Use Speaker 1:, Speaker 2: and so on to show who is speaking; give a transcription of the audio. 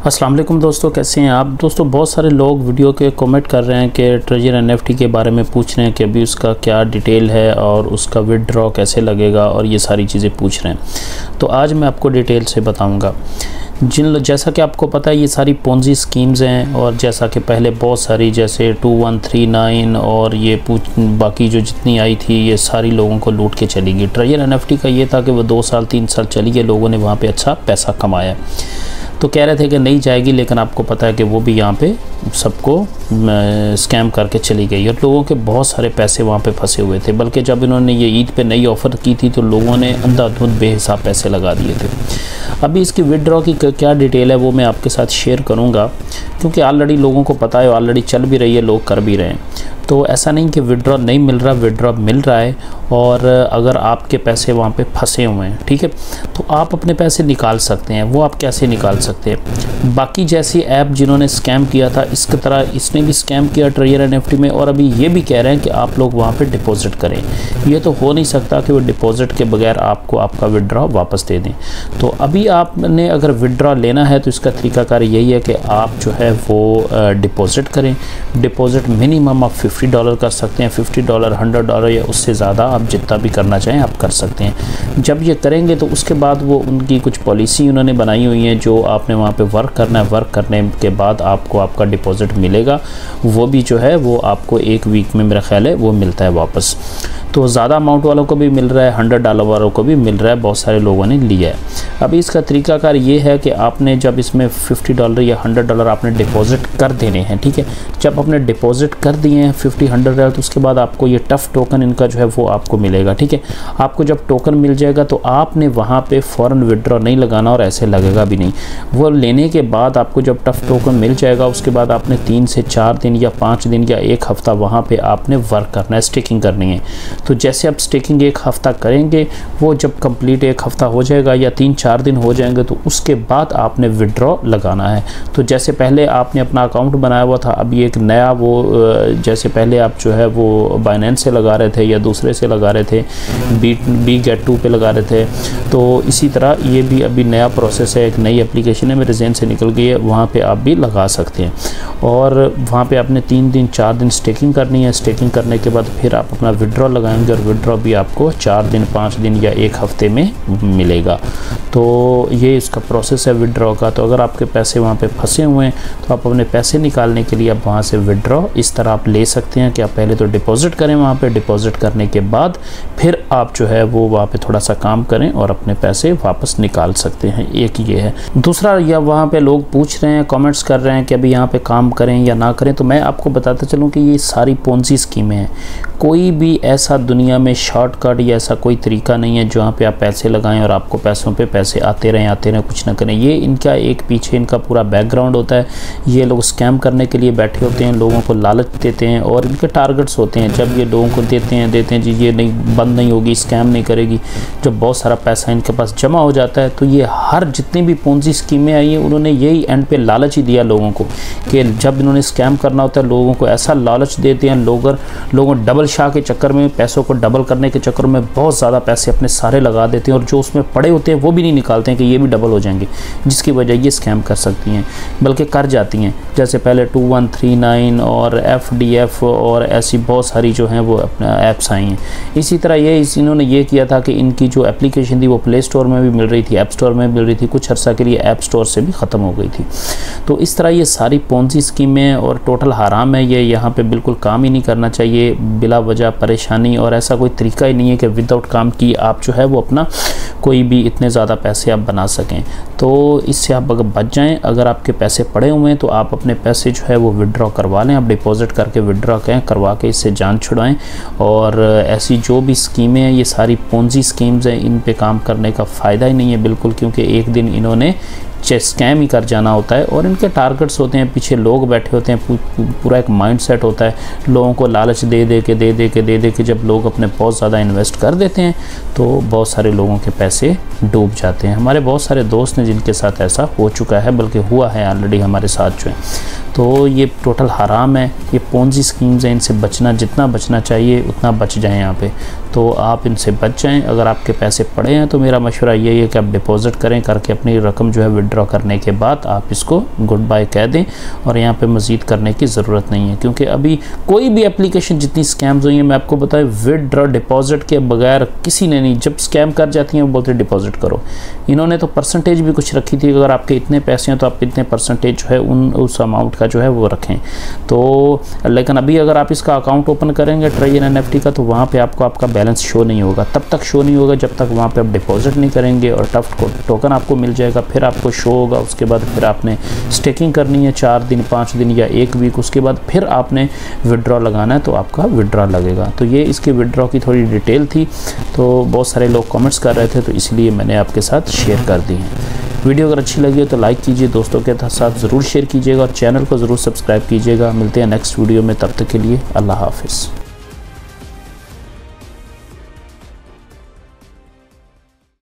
Speaker 1: अस्सलाम वालेकुम दोस्तों, कैसे हैं आप दोस्तों। बहुत सारे लोग वीडियो के कमेंट कर रहे हैं कि ट्रेजर एनएफटी के बारे में पूछ रहे हैं कि अभी उसका क्या डिटेल है और उसका विदड्रॉ कैसे लगेगा और ये सारी चीज़ें पूछ रहे हैं। तो आज मैं आपको डिटेल से बताऊंगा। जैसा कि आपको पता है ये सारी पोंजी स्कीम्स हैं और जैसा कि पहले बहुत सारी जैसे 2139 और ये बाकी जो जितनी आई थी ये सारी लोगों को लूट के चली गई। ट्रेजर एनएफटी का ये था कि वो 2 साल 3 साल चली गई, लोगों ने वहाँ पे अच्छा पैसा कमाया। तो कह रहे थे कि नहीं जाएगी, लेकिन आपको पता है कि वो भी यहाँ पे सबको स्कैम करके चली गई और लोगों के बहुत सारे पैसे वहाँ पे फंसे हुए थे। बल्कि जब इन्होंने ये ईद पे नई ऑफ़र की थी तो लोगों ने अंधाधुंध बेहिसाब पैसे लगा दिए थे। अभी इसकी विदड्रॉ की क्या डिटेल है वो मैं आपके साथ शेयर करूँगा, क्योंकि ऑलरेडी लोगों को पता है, ऑलरेडी चल भी रही है, लोग कर भी रहे हैं। तो ऐसा नहीं कि विदड्रॉ नहीं मिल रहा, विदड्रॉ मिल रहा है। और अगर आपके पैसे वहाँ पे फंसे हुए हैं, ठीक है, तो आप अपने पैसे निकाल सकते हैं। वो आप कैसे निकाल सकते हैं? बाकी जैसी ऐप जिन्होंने स्कैम किया था इसकी तरह इसने भी स्कैम किया ट्रेजर एनएफटी में, और अभी ये भी कह रहे हैं कि आप लोग वहाँ पे डिपॉजिट करें। ये तो हो नहीं सकता कि वो डिपॉजिट के बगैर आपको आपका विदड्रॉ वापस दे दें। तो अभी आपने अगर विदड्रॉ लेना है तो इसका तरीकाकार यही है कि आप जो है वो डिपॉजिट करें। डिपॉजिट मिनिमम आप $50 कर सकते हैं, $50, $100 या उससे ज़्यादा आप जितना भी करना चाहें आप कर सकते हैं। जब ये करेंगे तो उसके बाद वो उनकी कुछ पॉलिसी उन्होंने बनाई हुई है जो आपने वहाँ पे वर्क करना है। वर्क करने के बाद आपको आपका डिपॉजिट मिलेगा, वो भी जो है वो आपको 1 वीक में मेरा ख्याल है वो मिलता है वापस। तो ज़्यादा अमाउंट वालों को भी मिल रहा है, $100 वालों को भी मिल रहा है, बहुत सारे लोगों ने लिया है। अभी इसका तरीकाकार ये है कि आपने जब इसमें $50 या $100 आपने डिपॉजिट कर देने हैं, ठीक है। जब आपने डिपॉजिट कर दिए हैं $50-100 तो उसके बाद आपको ये टफ़ टोकन इनका जो है वो आपको मिलेगा, ठीक है। आपको जब टोकन मिल जाएगा तो आपने वहाँ पे फ़ौरन विदड्रॉ नहीं लगाना और ऐसे लगेगा भी नहीं। वो लेने के बाद आपको जब टफ़ टोकन मिल जाएगा उसके बाद आपने 3 से 4 दिन या 5 दिन या 1 हफ़्ता वहाँ पे आपने वर्क करना है, स्टेकिंग करनी है। तो जैसे आप स्टेकिंग 1 हफ़्ता करेंगे, वो जब कंप्लीट 1 हफ़्ता हो जाएगा या 3-4 दिन हो जाएंगे तो उसके बाद आपने विदड्रॉ लगाना है। तो जैसे पहले आपने अपना अकाउंट बनाया हुआ था, अभी एक नया वो जैसे पहले आप जो है वो बाइनेंस से लगा रहे थे या दूसरे से लगा रहे थे, Biget2 पे लगा रहे थे, तो इसी तरह ये भी अभी नया प्रोसेस है, एक नई एप्लीकेशन है, मेरे जहन से निकल गई है, वहाँ पे आप भी लगा सकते हैं। और वहाँ पे आपने 3 दिन 4 दिन स्टेकिंग करनी है। स्टेकिंग करने के बाद फिर आप अपना विदड्रॉ लगाएंगे और विदड्रॉ भी आपको 4 दिन 5 दिन या 1 हफ़्ते में मिलेगा। तो ये इसका प्रोसेस है विदड्रॉ का। तो अगर आपके पैसे वहाँ पे फंसे हुए हैं तो आप अपने पैसे निकालने के लिए आप वहाँ से विदड्रॉ इस तरह आप ले सकते हैं कि आप पहले तो डिपॉजिट करें वहाँ पे, डिपॉजिट करने के बाद फिर आप जो है वो वहाँ पे थोड़ा सा काम करें और अपने पैसे वापस निकाल सकते हैं। एक ये है। दूसरा, या वहाँ पे लोग पूछ रहे हैं, कमेंट्स कर रहे हैं कि अभी यहाँ पे काम करें या ना करें, तो मैं आपको बताता चलूँ कि ये सारी पोंजी स्कीमें हैं। कोई भी ऐसा दुनिया में शॉर्टकट या ऐसा कोई तरीका नहीं है जहाँ पे आप पैसे लगाएं और आपको पैसों पे पैसे आते रहें, कुछ ना करें। ये इनका एक पीछे इनका पूरा बैकग्राउंड होता है। ये लोग स्कैम करने के लिए बैठे होते हैं, लोगों को लालच देते हैं और इनके टारगेट्स होते हैं। जब ये लोगों को देते हैं जी ये नहीं बंद नहीं होगी, स्कैम नहीं करेगी, जब बहुत सारा पैसा इनके पास जमा हो जाता है तो ये हर जितनी भी पोंजी स्कीमें आई हैं उन्होंने यही एंड पे लालच ही दिया लोगों को कि जब इन्होंने स्कैम करना होता है लोगों को ऐसा लालच देते हैं। लोगों डबल शाह के चक्कर में, पैसों को डबल करने के चक्कर में बहुत ज़्यादा पैसे अपने सारे लगा देते हैं और जो उसमें पड़े होते हैं वो भी नहीं निकालते हैं कि ये भी डबल हो जाएंगे, जिसकी वजह ये स्कैम कर सकती हैं, बल्कि कर जाती हैं। जैसे पहले 2139 और FDF और ऐसी बहुत सारी जो हैं वो अपना ऐप्स आई हैं। इसी तरह इन्होंने ये किया था कि इनकी जो एप्लीकेशन थी वो प्ले स्टोर में भी मिल रही थी, ऐप स्टोर में मिल रही थी, कुछ अर्सा के लिए ऐप स्टोर से भी ख़त्म हो गई थी। तो इस तरह ये सारी पोंजी स्कीमें और टोटल हराम है। ये यहाँ पे बिल्कुल काम ही नहीं करना चाहिए, बिला वजह परेशानी, और ऐसा कोई तरीका ही नहीं है कि विदाउट काम की आप जो है वो अपना कोई भी इतने ज़्यादा पैसे आप बना सकें। तो इससे आप अगर बच जाएँ, अगर आपके पैसे पड़े हुए हैं तो आप अपने पैसे जो है वो विदड्रॉ करवा लें। आप डिपॉजिट करके विदड्रॉ करवा के इससे जान छुड़ाएँ। और ऐसी जो भी स्कीमें हैं ये सारी पोंजी स्कीम्स हैं, इन पे काम करने का फ़ायदा ही नहीं है बिल्कुल, क्योंकि एक दिन इन्होंने स्कैम ही कर जाना होता है और इनके टारगेट्स होते हैं, पीछे लोग बैठे होते हैं, पूरा एक माइंडसेट होता है। लोगों को लालच दे के जब लोग अपने बहुत ज़्यादा इन्वेस्ट कर देते हैं तो बहुत सारे लोगों के पैसे डूब जाते हैं। हमारे बहुत सारे दोस्त हैं जिनके साथ ऐसा हो चुका है, बल्कि हुआ है ऑलरेडी हमारे साथ जो है। तो ये टोटल हराम है, ये पोंजी स्कीम्स हैं, इनसे बचना, जितना बचना चाहिए उतना बच जाएं यहाँ पे। तो आप इनसे बच जाएं। अगर आपके पैसे पड़े हैं तो मेरा मशवरा यही है कि आप डिपॉज़िट करें, करके अपनी रकम जो है विड्रॉ करने के बाद आप इसको गुड बाय कह दें और यहाँ पे मज़ीद करने की ज़रूरत नहीं है, क्योंकि अभी कोई भी एप्लीकेशन जितनी स्कैम्स हुई हैं मैं आपको बताएं विड्रॉ डिपॉजिट के बगैर किसी ने नहीं, जब स्कैम कर जाती हैं वो बोलते डिपॉजिट करो। इन्होंने तो परसेंटेज भी कुछ रखी थी, अगर आपके इतने पैसे हैं तो आप इतने परसेंटेज जो है उस अमाउंट का जो है वो रखें। तो लेकिन अभी अगर आप इसका अकाउंट ओपन करेंगे ट्रेजर एनएफटी का तो वहाँ पे आपको आपका बैलेंस शो नहीं होगा, तब तक शो नहीं होगा जब तक वहाँ पे आप डिपॉजिट नहीं करेंगे और टफ टोकन आपको मिल जाएगा, फिर आपको शो होगा। उसके बाद फिर आपने स्टेकिंग करनी है 4 दिन 5 दिन या 1 वीक, उसके बाद फिर आपने विड्रॉ लगाना है तो आपका विड्रॉ लगेगा। तो ये इसके विड्रॉ की थोड़ी डिटेल थी, तो बहुत सारे लोग कमेंट्स कर रहे थे तो इसलिए मैंने आपके साथ शेयर कर दी है। वीडियो अगर अच्छी लगी हो तो लाइक कीजिए, दोस्तों के साथ ज़रूर शेयर कीजिएगा और चैनल को ज़रूर सब्सक्राइब कीजिएगा। मिलते हैं नेक्स्ट वीडियो में, तब तक के लिए अल्लाह हाफ़िज़।